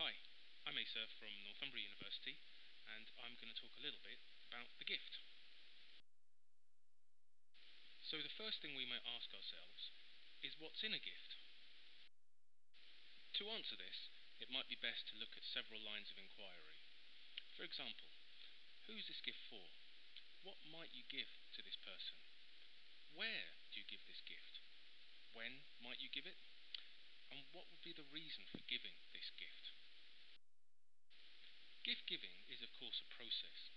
Hi, I'm Aysar from Northumbria University, and I'm going to talk a little bit about the gift. So the first thing we might ask ourselves is what's in a gift? To answer this, it might be best to look at several lines of inquiry. For example, who's this gift for? What might you give to this person? Where do you give this gift? When might you give it? And what would be the reason for giving this gift? Gift giving is of course a process,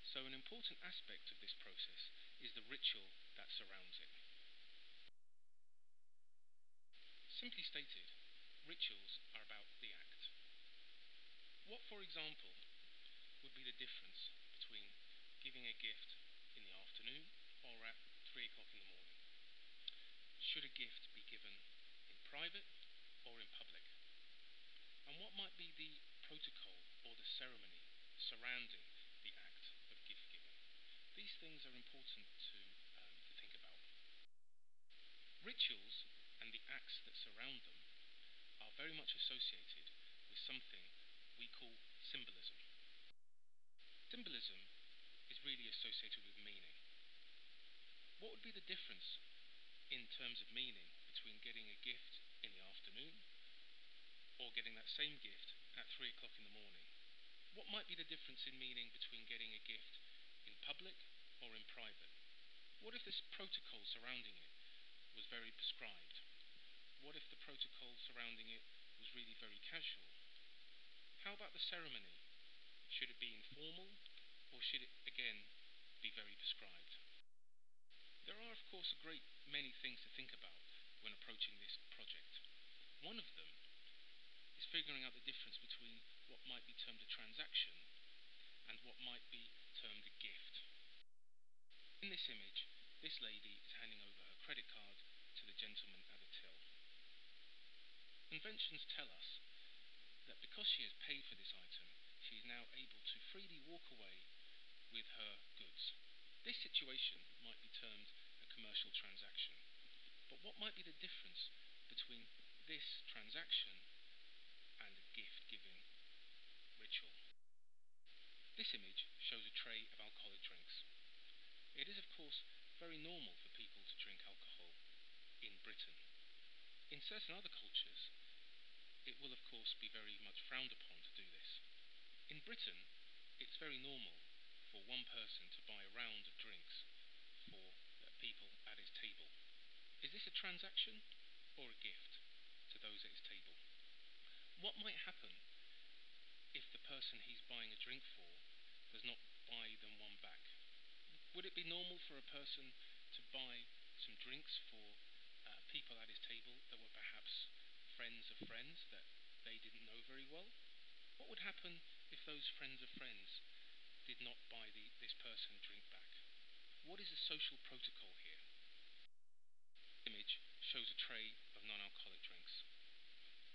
so an important aspect of this process is the ritual that surrounds it. Simply stated, rituals are about the act. What, for example, would be the difference between giving a gift in the afternoon or at 3 o'clock in the morning? Should a gift be given in private or in public? And what might be the protocol or the ceremony surrounding the act of gift giving? These things are important to think about. Rituals and the acts that surround them are very much associated with something we call symbolism. Symbolism is really associated with meaning. What would be the difference in terms of meaning between getting a gift in the afternoon or getting that same gift at 3 o'clock in the morning? What might be the difference in meaning between getting a gift in public or in private? What if this protocol surrounding it was very prescribed? What if the protocol surrounding it was really very casual? How about the ceremony? Should it be informal, or should it again be very prescribed? There are of course a great many things to think about when approaching this project. One of them is figuring out the difference between what might be termed a transaction and what might be termed a gift. In this image, this lady is handing over her credit card to the gentleman at the till. Conventions tell us that because she has paid for this item, she is now able to freely walk away with her goods. This situation might be termed a commercial transaction. But what might be the difference between this transaction and a gift-giving ritual? This image shows a tray of alcoholic drinks. It is of course very normal for people to drink alcohol in Britain. In certain other cultures, it will of course be very much frowned upon to do this. In Britain, it's very normal for one person to buy a round of drinks for people at his table. Is this a transaction or a gift to those at his table? What might happen if the person he's buying a drink for does not buy them one back? Would it be normal for a person to buy some drinks for people at his table that were perhaps friends of friends that they didn't know very well? What would happen if those friends of friends did not buy this person a drink back? What is the social protocol here? This image shows a tray of non-alcoholic drinks.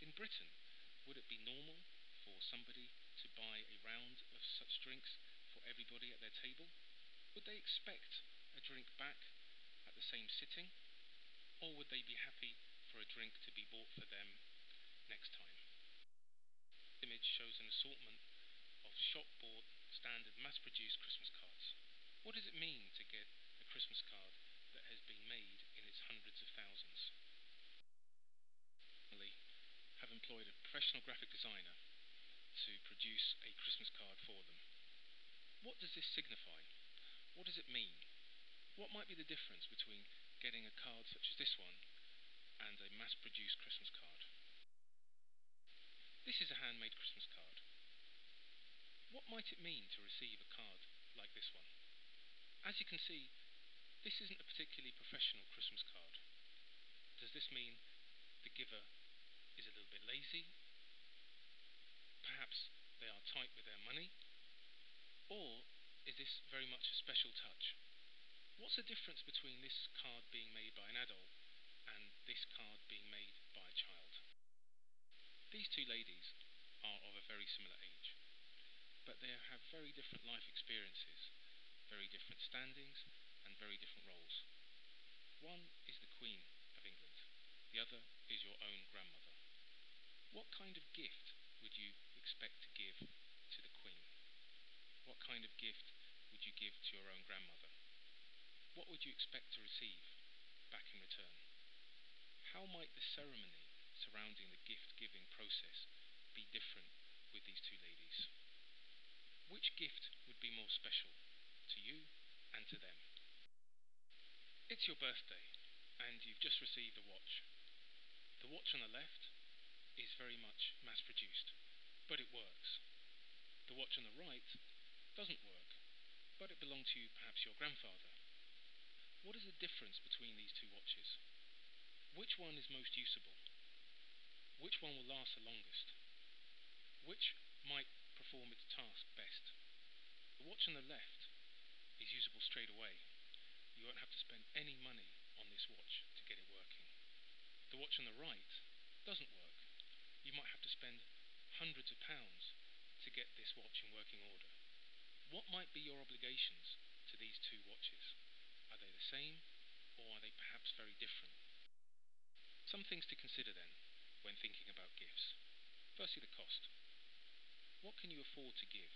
In Britain, would it be normal for somebody to buy a round of such drinks for everybody at their table? Would they expect a drink back at the same sitting? Or would they be happy for a drink to be bought for them next time? This image shows an assortment of shop-bought, standard, mass-produced Christmas cards. What does it mean to get a Christmas card that has been made in its hundreds of thousands? I have employed a professional graphic designer to produce a Christmas card for them. What does this signify? What does it mean? What might be the difference between getting a card such as this one and a mass-produced Christmas card? This is a handmade Christmas card. What might it mean to receive a card like this one? As you can see, this isn't a particularly professional Christmas card. Does this mean the giver is a little bit lazy? Perhaps they are tight with their money? Or is this very much a special touch? What's the difference between this card being made by an adult and this card being made by a child? These two ladies are of a very similar age, but they have very different life experiences, very different standings, and very different roles. One is the Queen of England, the other is your own grandmother. What kind of gift would you expect to give to the Queen? What kind of gift would you give to your own grandmother? What would you expect to receive back in return? How might the ceremony surrounding the gift-giving process be different with these two ladies? Which gift would be more special to you and to them? It's your birthday, and you've just received a watch. The watch on the left is very much mass-produced, but it works. The watch on the right doesn't work, but it belonged to perhaps your grandfather. What is the difference between these two watches? Which one is most usable? Which one will last the longest? Which might perform its task best? The watch on the left is usable straight away. You won't have to spend any money on this watch to get it working. The watch on the right doesn't work. You might have to spend hundreds of pounds to get this watch in working order. What might be your obligations to these two watches? Are they the same, or are they perhaps very different? Some things to consider then, when thinking about gifts. Firstly, the cost. What can you afford to give?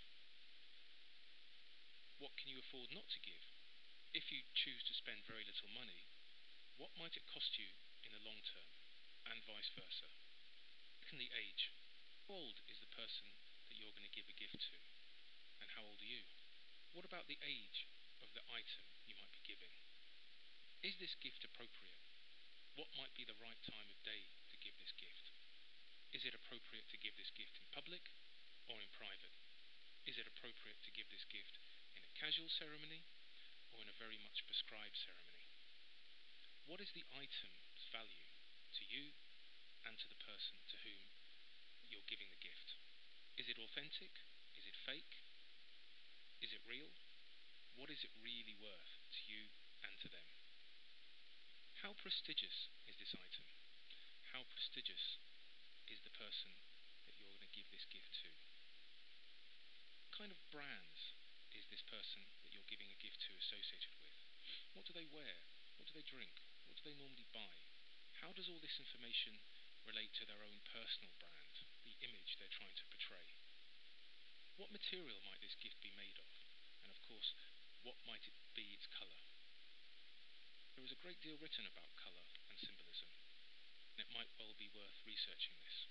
What can you afford not to give? If you choose to spend very little money, what might it cost you in the long term, and vice versa? Secondly, age. How old is the person that you're going to give a gift to, and how old are you? What about the age of the item you might be giving? Is this gift appropriate? What might be the right time of day to give this gift? Is it appropriate to give this gift in public or in private? Is it appropriate to give this gift in a casual ceremony or in a very much prescribed ceremony? What is the item's value to you and to the person to whom you're giving the gift? Is it authentic? Is it fake? Is it real? What is it really worth to you and to them? How prestigious is this item? How prestigious is the person that you're going to give this gift to? What kind of brands is this person that you're giving a gift to associated with? What do they wear? What do they drink? What do they normally buy? How does all this information relate to their own personal brand, the image they're trying to portray? What material might this gift be made of? And of course, what might it be its colour? There is a great deal written about colour and symbolism, and it might well be worth researching this.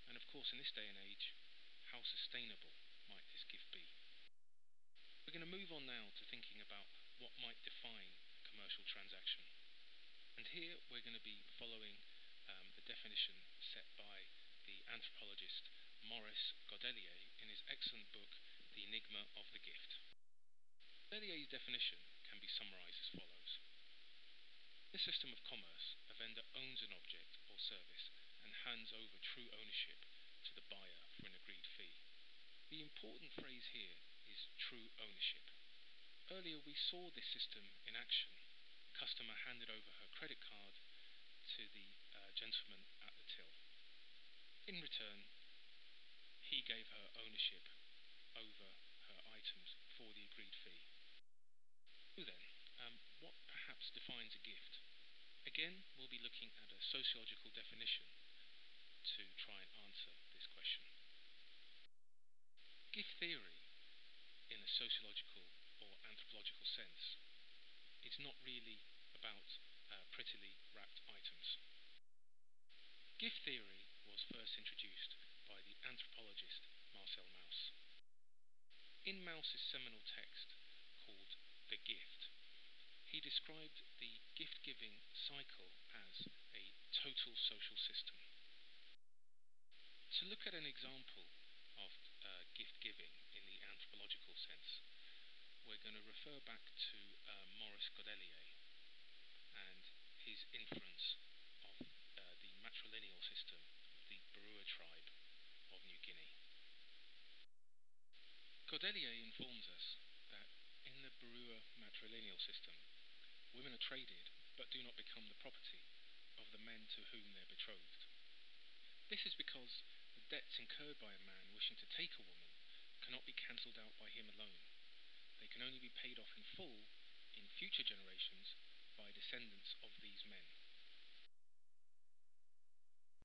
And of course, in this day and age, how sustainable might this gift be? We're going to move on now to thinking about what might define a commercial transaction. And here we're going to be following the definition set by the anthropologist Maurice Godelier in his excellent book, The Enigma of the Gift. Godelier's definition can be summarized as follows. In a system of commerce, a vendor owns an object or service and hands over true ownership to the buyer for an agreed fee. The important phrase here is true ownership. Earlier we saw this system in action. The customer handed over her credit card to the gentleman at the till. In return, he gave her ownership over her items for the agreed fee. So then, what perhaps defines a gift? Again, we'll be looking at a sociological definition to try and answer this question. Gift theory, in a sociological or anthropological sense, is not really about prettily wrapped items. Gift theory was first introduced by the anthropologist Marcel Mauss. In Mauss's seminal text called The Gift, he described the gift-giving cycle as a total social system. To look at an example of gift-giving in the anthropological sense, we're going to refer back to Maurice Godelier and his inference of the matrilineal system of the Barua tribe of New Guinea. Godelier informs us that in the Barua matrilineal system, women are traded but do not become the property of the men to whom they're betrothed. This is because the debts incurred by a man wishing to take a woman cannot be cancelled out by him alone. They can only be paid off in full in future generations by descendants of these men.